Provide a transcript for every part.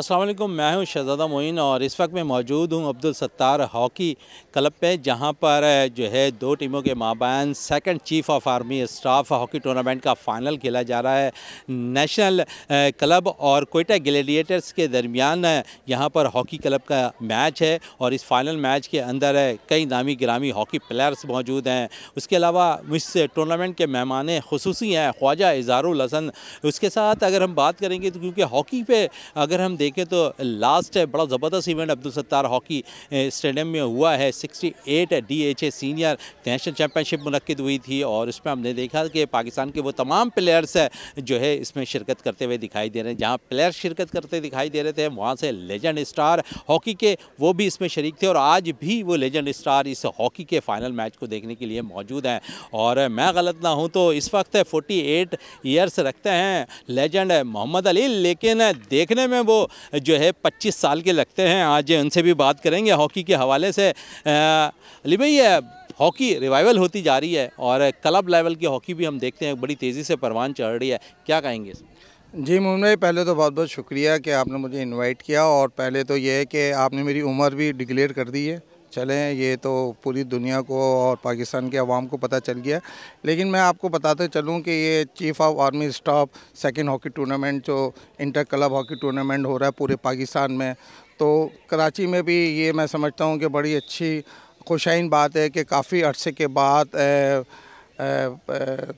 अस्सलाम वालेकुम, मैं हूं शहज़ादा मोइन और इस वक्त मैं मौजूद हूं अब्दुल सत्तार हॉकी क्लब पे, जहां पर जो है दो टीमों के माबैन second chief of army staff hockey tournament का फ़ाइनल खेला जा रहा है। नेशनल क्लब और कोयटा ग्लैडिएटर्स के दरमियान यहां पर हॉकी क्लब का मैच है और इस फाइनल मैच के अंदर कई नामी गिरामी हॉकी प्लेयर्स मौजूद हैं। उसके अलावा इस टूर्नामेंट के मेहमान खुसूसी हैं ख्वाजा इज़हारुल हसन। उसके साथ अगर हम बात करेंगे तो क्योंकि हॉकी पे अगर हम देखें तो लास्ट बड़ा ज़बरदस्त event Abdul Sattar hockey stadium में हुआ है। 68 DHA सीनियर नेशनल चैम्पियनशिप मुनक्किद हुई थी और इसमें हमने देखा कि पाकिस्तान के वो तमाम प्लेयर्स जो है इसमें शिरकत करते हुए दिखाई दे रहे हैं। जहाँ प्लेयर्स शिरकत करते दिखाई दे रहे थे वहाँ से लेजेंड स्टार हॉकी के वो भी इसमें शरीक थे और आज भी वो लेजेंड स्टार इस हॉकी के फाइनल मैच को देखने के लिए मौजूद हैं। और मैं गलत ना हूँ तो इस वक्त 48 ईयर्स रखते हैं लेजेंड मोहम्मद अली, लेकिन देखने में वो जो है 25 साल के लगते हैं। आज उनसे भी बात करेंगे हॉकी के हवाले से। अली भाई, हॉकी रिवाइवल होती जा रही है और क्लब लेवल की हॉकी भी हम देखते हैं बड़ी तेज़ी से परवान चढ़ रही है, क्या कहेंगे? जी मोहन भाई, पहले तो बहुत बहुत शुक्रिया कि आपने मुझे इनवाइट किया और पहले तो ये है कि आपने मेरी उम्र भी डिक्लेयर कर दी है। चलें, ये तो पूरी दुनिया को और पाकिस्तान के अवाम को पता चल गया, लेकिन मैं आपको बताते चलूं कि ये chief of army staff second hockey tournament जो इंटर क्लब हॉकी टूर्नामेंट हो रहा है पूरे पाकिस्तान में, तो कराची में भी ये मैं समझता हूं कि बड़ी अच्छी खुशाइन बात है कि काफ़ी अरसे के बाद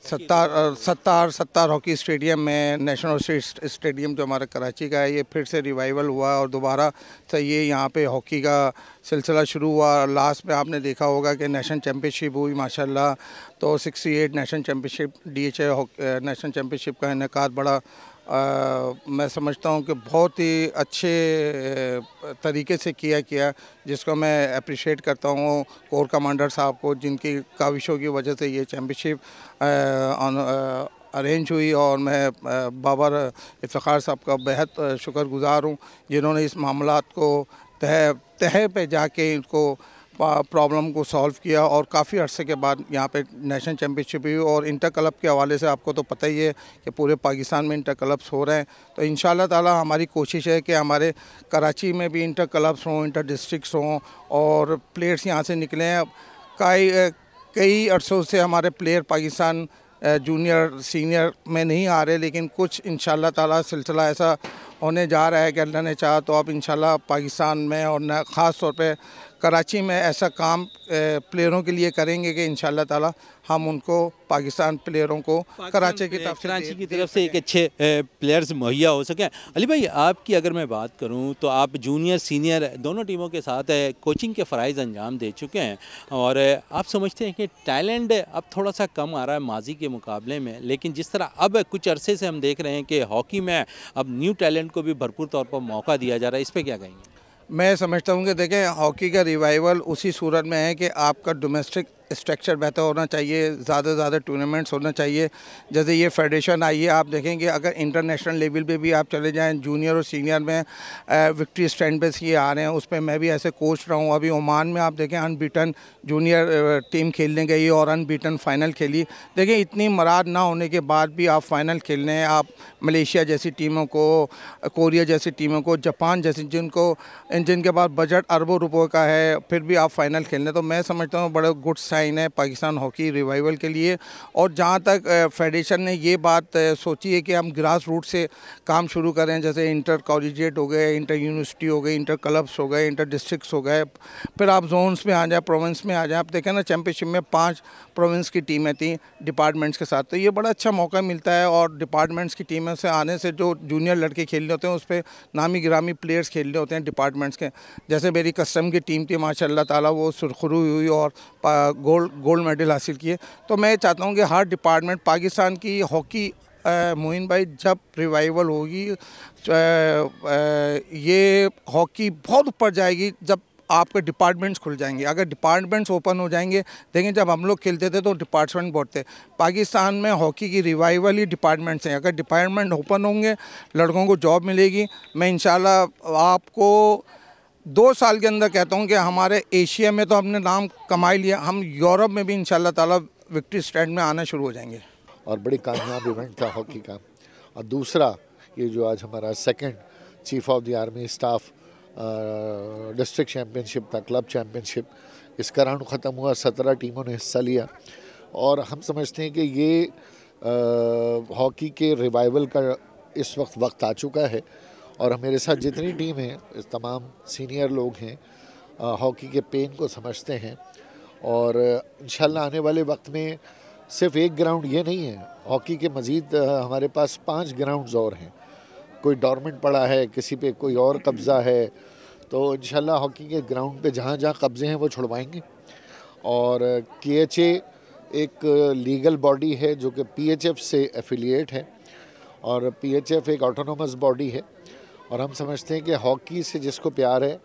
सत्तार हॉकी स्टेडियम में, नेशनल स्टेडियम जो हमारा कराची का है, ये फिर से रिवाइवल हुआ और दोबारा से ये यहाँ पे हॉकी का सिलसिला शुरू हुआ। लास्ट में आपने देखा होगा कि नेशनल चैम्पियनशिप हुई माशाल्लाह, तो 68 national championship DHA national championship का इनेकाद बड़ा मैं समझता हूँ कि बहुत ही अच्छे तरीके से किया, जिसको मैं अप्रिशिएट करता हूँ कोर कमांडर साहब को, जिनकी काविशों की वजह से ये चैम्पियनशिप अरेंज हुई। और मैं बाबर इफ्तिखार साहब का बेहद शुक्रगुज़ार हूँ, जिन्होंने इस मामलात को तह पे जाके इनको प्रॉब्लम को सॉल्व किया और काफ़ी अरसे के बाद यहाँ पे नेशनल चैम्पियनशिप हुई। और इंटर क्लब के हवाले से आपको तो पता ही है कि पूरे पाकिस्तान में इंटर क्लब्स हो रहे हैं, तो इंशाल्लाह ताला हमारी कोशिश है कि हमारे कराची में भी इंटर क्लब्स हों, इंटर डिस्ट्रिक्ट्स हों और प्लेयर्स यहाँ से निकलें। कई अरसों से हमारे प्लेयर पाकिस्तान जूनियर सीनियर में नहीं आ रहे, लेकिन कुछ इंशाल्लाह ताला सिलसिला ऐसा होने जा रहा है कि अल्लाह ने चाहा तो अब इंशाल्लाह पाकिस्तान में और न ख़ास तौर पे कराची में ऐसा काम प्लेयरों के लिए करेंगे कि इंशाल्लाह ताला हम उनको पाकिस्तान प्लेयरों को कराची की तरफ से एक अच्छे प्लेयर्स मुहैया हो सकें। अली भाई, आपकी अगर मैं बात करूं तो आप जूनियर सीनियर दोनों टीमों के साथ कोचिंग के फ़राइज़ अंजाम दे चुके हैं और आप समझते हैं कि टैलेंट अब थोड़ा सा कम आ रहा है माजी के मुकाबले में, लेकिन जिस तरह अब कुछ अरसे से हम देख रहे हैं कि हॉकी में अब न्यू टैलेंट को भी भरपूर तौर पर मौका दिया जा रहा है, इस पर क्या कहेंगे? मैं समझता हूँ कि देखें, हॉकी का रिवाइवल उसी सूरत में है कि आपका डोमेस्टिक स्ट्रक्चर बेहतर होना चाहिए, ज़्यादा से ज़्यादा टूर्नामेंट्स होना चाहिए। जैसे ये फेडरेशन आई है, आप देखेंगे अगर इंटरनेशनल लेवल पे भी आप चले जाएं, जूनियर और सीनियर में विक्ट्री स्टैंड पे ये आ रहे हैं, उस पर मैं भी ऐसे कोच रहा हूँ। अभी ओमान में आप देखें अनबीटन जूनियर टीम खेलने गई और अनबीटन फ़ाइनल खेली। देखें, इतनी मराद ना होने के बाद भी आप फ़ाइनल खेलने हैं, आप मलेशिया जैसी टीमों को, कोरिया जैसी टीमों को, जापान जैसी जिनके पास बजट अरबों रुपये का है, फिर भी आप फ़ाइनल खेलने, तो मैं समझता हूँ बड़ा गुड है पाकिस्तान हॉकी रिवाइवल के लिए। और जहाँ तक फेडरेशन ने ये बात सोची है कि हम ग्रास रूट से काम शुरू करें, जैसे इंटर कॉलेजिएट हो गए, इंटर यूनिवर्सिटी हो गई, इंटर क्लब्स हो गए, इंटर डिस्ट्रिक्ट्स हो गए, फिर आप जोन्स में आ जाए, प्रोविंस में आ जाए। आप देखें ना, चैम्पियनशिप में 5 प्रोविंस की टीमें थी डिपार्टमेंट्स के साथ, तो ये बड़ा अच्छा मौका मिलता है। और डिपार्टमेंट्स की टीमों से आने से जो जूनियर लड़के खेल रहे होते हैं, उस पर नामी गिरामी प्लेयर्स खेल रहे होते हैं डिपार्टमेंट्स के। जैसे मेरी कस्टम की टीम थी माशाल्लाह ताला, वो सुरखरू हुई और गोल्ड मेडल हासिल किए। तो मैं चाहता हूँ कि हर डिपार्टमेंट पाकिस्तान की हॉकी मोइन भाई जब रिवाइवल होगी, ये हॉकी बहुत ऊपर जाएगी जब आपके डिपार्टमेंट्स खुल जाएंगे। अगर डिपार्टमेंट्स ओपन हो जाएंगे, देखें जब हम लोग खेलते थे तो डिपार्टमेंट बहुत थे। पाकिस्तान में हॉकी की रिवाइवल ही डिपार्टमेंट्स हैं। अगर डिपार्टमेंट ओपन होंगे, लड़कों को जॉब मिलेगी। मैं इंशाल्लाह आपको 2 साल के अंदर कहता हूँ कि हमारे एशिया में तो हमने नाम कमा लिया, हम यूरोप में भी इंशाल्लाह ताला विक्ट्री स्टैंड में आना शुरू हो जाएंगे। और बड़ी कामयाब इवेंट था हॉकी का। और दूसरा, ये जो आज हमारा second chief of the army staff, district championship था, क्लब चैम्पियनशिप, इसका राउंड ख़त्म हुआ, 17 टीमों ने हिस्सा लिया। और हम समझते हैं कि ये हॉकी के रिवाइवल का इस वक्त आ चुका है। और मेरे साथ जितनी टीम है, तमाम सीनियर लोग हैं, हॉकी के पेन को समझते हैं। और इंशाल्लाह आने वाले वक्त में सिर्फ एक ग्राउंड ये नहीं है, हॉकी के मज़ीद हमारे पास 5 ग्राउंड्स और हैं। कोई डॉर्मेंट पड़ा है, किसी पे कोई और कब्ज़ा है, तो इंशाल्लाह हॉकी के ग्राउंड पे जहाँ जहाँ कब्ज़े हैं वो छुड़वाएंगे। और KHA एक लीगल बॉडी है जो कि PHF से एफिलिएट है, और PHF एक ऑटोनोमस बॉडी है। और हम समझते हैं कि हॉकी से जिसको प्यार है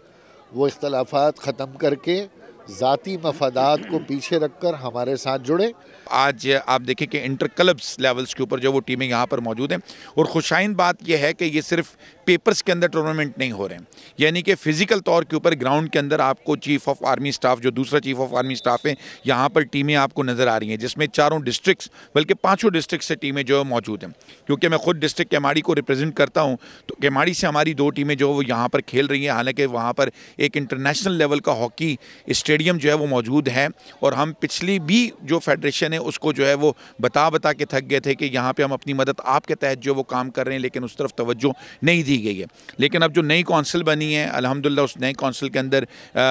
वो इख्तलाफात ख़त्म करके ज़ाती मफादात को पीछे रखकर हमारे साथ जुड़े। आज आप देखें कि इंटर क्लब्स लेवल्स के ऊपर जो वो टीमें यहाँ पर मौजूद हैं, और खुशाइन बात यह है कि ये सिर्फ पेपर्स के अंदर टूर्नामेंट नहीं हो रहे हैं, यानी कि फ़िज़िकल तौर के ऊपर ग्राउंड के अंदर आपको चीफ ऑफ आर्मी स्टाफ, जो दूसरा चीफ ऑफ आर्मी स्टाफ है, यहाँ पर टीमें आपको नज़र आ रही हैं, जिसमें 4 डिस्ट्रिक्ट्स बल्कि 5 डिस्ट्रिक्ट से टीमें जो मौजूद हैं। क्योंकि मैं खुद डिस्ट्रिक्ट केमाड़ी को रिप्रेजेंट करता हूँ, तो केमाड़ी से हमारी 2 टीमें जो वो यहाँ पर खेल रही हैं। हालाँकि वहाँ पर एक इंटरनेशनल लेवल का हॉकी स्टेडियम जो है वो मौजूद है, और हम पिछली भी जो फेडरेशन है उसको जो है वो बता के थक गए थे कि यहाँ पे हम अपनी मदद आपके तहत जो वो काम कर रहे हैं, लेकिन उस तरफ तवज्जो नहीं दी गई है। लेकिन अब जो नई कौंसिल बनी है, अल्हम्दुलिल्लाह उस नई कौंसिल के अंदर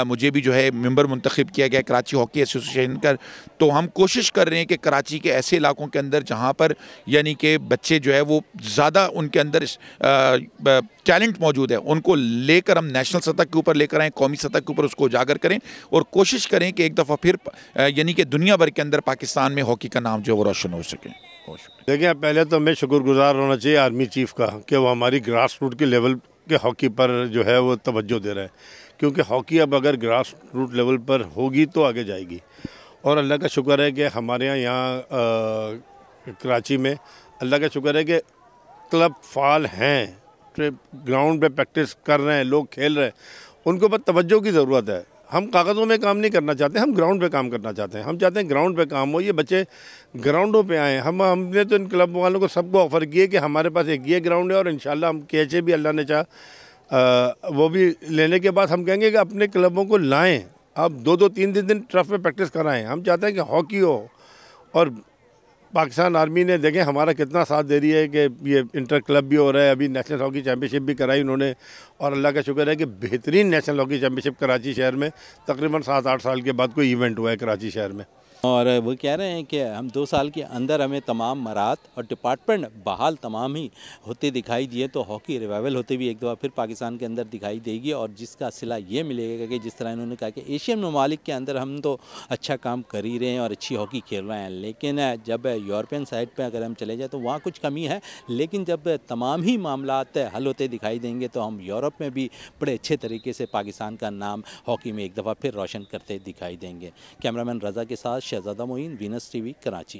मुझे भी जो है मेंबर मुंतखब किया गया कराची हॉकी एसोसिएशन का। तो हम कोशिश कर रहे हैं कि कराची के ऐसे इलाकों के अंदर जहाँ पर यानी कि बच्चे जो है वो ज़्यादा उनके अंदर टैलेंट मौजूद है, उनको लेकर हम नेशनल सतह के ऊपर लेकर आएँ, कौमी सतह के ऊपर उसको उजागर करें, और कोशिश करें कि एक दफ़ा फिर यानी कि दुनिया भर के अंदर पाकिस्तान में हॉकी का नाम जो वो रोशन हो सके। देखिए, पहले तो मैं शुक्रगुजार होना चाहिए आर्मी चीफ का कि वो हमारी ग्रास रूट के लेवल के हॉकी पर जो है वो तवज्जो दे रहा है, क्योंकि हॉकी अब अगर ग्रास रूट लेवल पर होगी तो आगे जाएगी। और अल्लाह का शुक्र है कि हमारे यहाँ कराची में अल्लाह का शुक्र है कि क्लब फाल हैं, ग्राउंड पे प्रैक्टिस कर रहे हैं, लोग खेल रहे हैं, उनको बस तवज्जो की ज़रूरत है। हम कागज़ों में काम नहीं करना चाहते, हम ग्राउंड पे काम करना चाहते हैं। हम चाहते हैं ग्राउंड पे काम हो, ये बच्चे ग्राउंडों पे आएँ। हमने तो इन क्लब वालों को सबको ऑफ़र किए कि हमारे पास एक ये ग्राउंड है, और इंशाल्लाह हम KHA भी अल्लाह ने चाहा वो भी लेने के बाद हम कहेंगे कि अपने क्लबों को लाएँ, अब 2-2 3-3 दिन टर्फ पे प्रैक्टिस कराएँ। हम चाहते हैं कि हॉकी हो। और पाकिस्तान आर्मी ने देखें हमारा कितना साथ दे रही है कि ये इंटर क्लब भी हो रहा है, अभी नेशनल हॉकी चैम्पियनशिप भी कराई उन्होंने, और अल्लाह का शुक्र है कि बेहतरीन नेशनल हॉकी चैम्पियनशिप कराची शहर में तकरीबन 7-8 साल के बाद कोई इवेंट हुआ है कराची शहर में। और वो कह रहे हैं कि हम 2 साल के अंदर हमें तमाम मराहत और डिपार्टमेंट बहाल तमाम ही होते दिखाई दिए, तो हॉकी रिवाइवल होते भी एक दफ़ा फिर पाकिस्तान के अंदर दिखाई देगी। और जिसका सिला ये मिलेगा कि जिस तरह इन्होंने कहा कि एशियन ममालिक के अंदर हम तो अच्छा काम कर ही रहे हैं और अच्छी हॉकी खेल रहे हैं, लेकिन जब यूरोपियन साइड पर अगर हम चले जाएँ तो वहाँ कुछ कमी है। लेकिन जब तमाम ही मामलात हल होते दिखाई देंगे तो हम यूरोप में भी बड़े अच्छे तरीके से पाकिस्तान का नाम हॉकी में एक दफ़ा फिर रोशन करते दिखाई देंगे। कैमरामैन रज़ा के साथ शहजादा मोइन, वीनस TV, कराची।